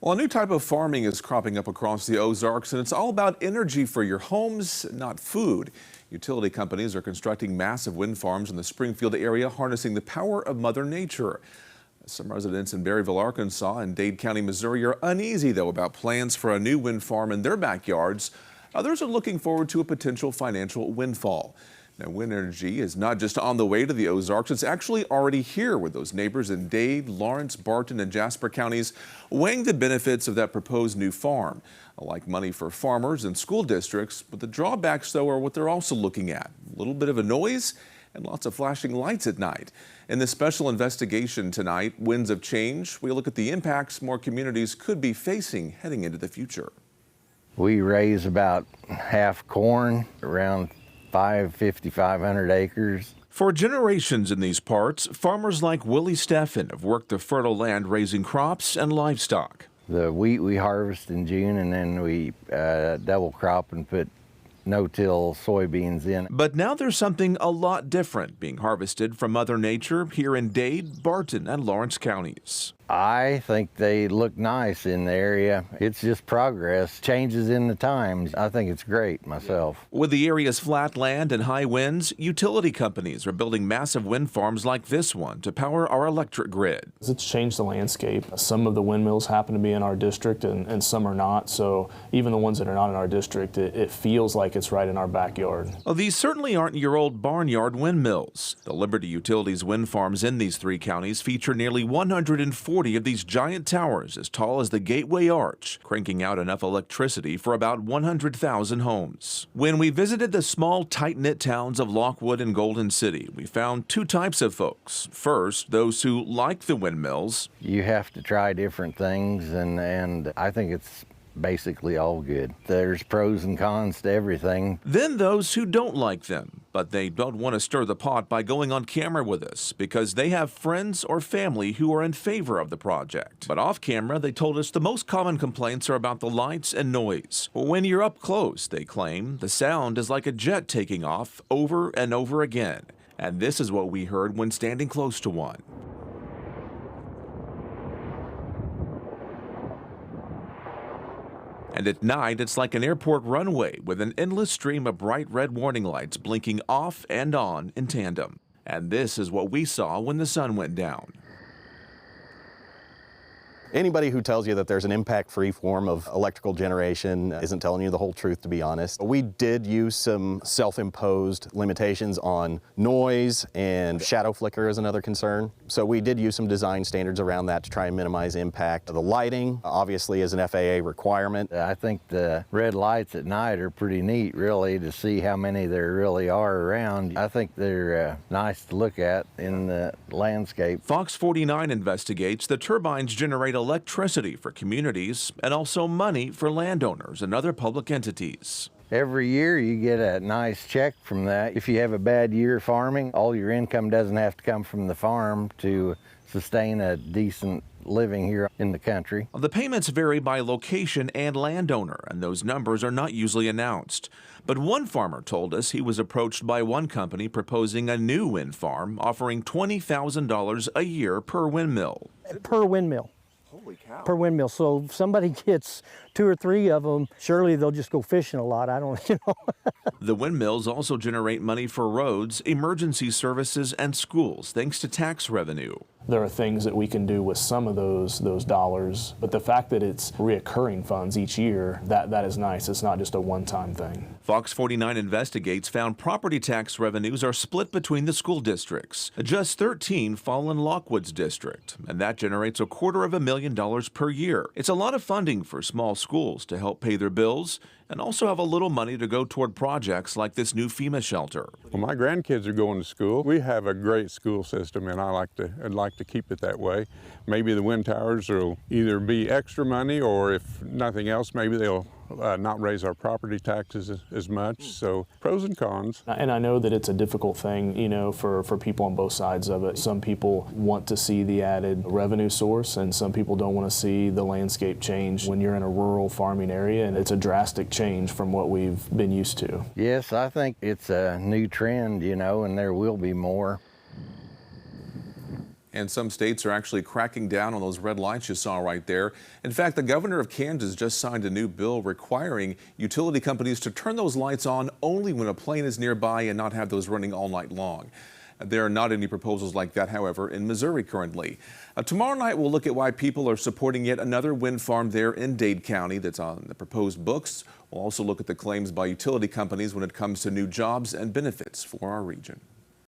Well, a new type of farming is cropping up across the Ozarks, and it's all about energy for your homes, not food. Utility companies are constructing massive wind farms in the Springfield area, harnessing the power of Mother Nature. Some residents in Berryville, Arkansas and Dade County, Missouri are uneasy, though, about plans for a new wind farm in their backyards. Others are looking forward to a potential financial windfall. Now, wind energy is not just on the way to the Ozarks, it's actually already here with those neighbors in Dade, Lawrence, Barton, and Jasper counties weighing the benefits of that proposed new farm. Like money for farmers and school districts, but the drawbacks, though, are what they're also looking at. A little bit of a noise and lots of flashing lights at night. In this special investigation tonight, Winds of Change, we look at the impacts more communities could be facing heading into the future. We raise about half corn, around 500 acres. For generations in these parts, farmers like Willie Steffen have worked the fertile land raising crops and livestock. The wheat we harvest in June, and then we double crop and put no-till soybeans in. But now there's something a lot different being harvested from Mother Nature here in Dade, Barton, and Lawrence counties. I think they look nice in the area. It's just progress, changes in the times. I think it's great myself. With the area's flat land and high winds, utility companies are building massive wind farms like this one to power our electric grid. It's changed the landscape. Some of the windmills happen to be in our district and some are not. So even the ones that are not in our district, it feels like it's right in our backyard. Well, these certainly aren't your old barnyard windmills. The Liberty Utilities wind farms in these three counties feature nearly 140 of these giant towers as tall as the Gateway Arch, cranking out enough electricity for about 100,000 homes. When we visited the small, tight-knit towns of Lockwood and Golden City, we found two types of folks. First, those who like the windmills. You have to try different things, and I think it's basically all good. There's pros and cons to everything. Then those who don't like them, but they don't want to stir the pot by going on camera with us because they have friends or family who are in favor of the project. But off camera, they told us the most common complaints are about the lights and noise. When you're up close, they claim, the sound is like a jet taking off over and over again. And this is what we heard when standing close to one. And at night, it's like an airport runway with an endless stream of bright red warning lights blinking off and on in tandem. And this is what we saw when the sun went down. Anybody who tells you that there's an impact-free form of electrical generation isn't telling you the whole truth, to be honest. We did use some self-imposed limitations on noise, and shadow flicker is another concern. So we did use some design standards around that to try and minimize impact. The lighting, obviously, is an FAA requirement. I think the red lights at night are pretty neat, really, to see how many there really are around. I think they're nice to look at in the landscape. Fox 49 investigates the turbines generate electricity for communities and also money for landowners and other public entities. Every year you get a nice check from that. If you have a bad year farming, all your income doesn't have to come from the farm to sustain a decent living here in the country. The payments vary by location and landowner, and those numbers are not usually announced. But one farmer told us he was approached by one company proposing a new wind farm offering $20,000 a year per windmill. Per windmill. Holy cow. Per windmill. So if somebody gets 2 or 3 of them, surely they'll just go fishing a lot. I don't, The windmills also generate money for roads, emergency services, and schools, thanks to tax revenue. There are things that we can do with some of those dollars, but the fact that it's reoccurring funds each year, that is nice. It's not just a one-time thing. Fox 49 Investigates found property tax revenues are split between the school districts. Just 13 fall in Lockwood's district, and that generates $250,000 per year. It's a lot of funding for small schools to help pay their bills and also have a little money to go toward projects like this new FEMA shelter. Well, my grandkids are going to school. We have a great school system, and I'd like to keep it that way. Maybe the wind towers will either be extra money, or if nothing else, maybe they'll not raise our property taxes as much. So pros and cons. And I know that it's a difficult thing, for people on both sides of it. Some people want to see the added revenue source, and some people don't want to see the landscape change when you're in a rural farming area, and it's a drastic change from what we've been used to. Yes, I think it's a new trend, and there will be more. And some states are actually cracking down on those red lights you saw right there. In fact, the governor of Kansas just signed a new bill requiring utility companies to turn those lights on only when a plane is nearby and not have those running all night long. There are not any proposals like that, however, in Missouri currently. Tomorrow night, we'll look at why people are supporting yet another wind farm there in Dade County that's on the proposed books. We'll also look at the claims by utility companies when it comes to new jobs and benefits for our region.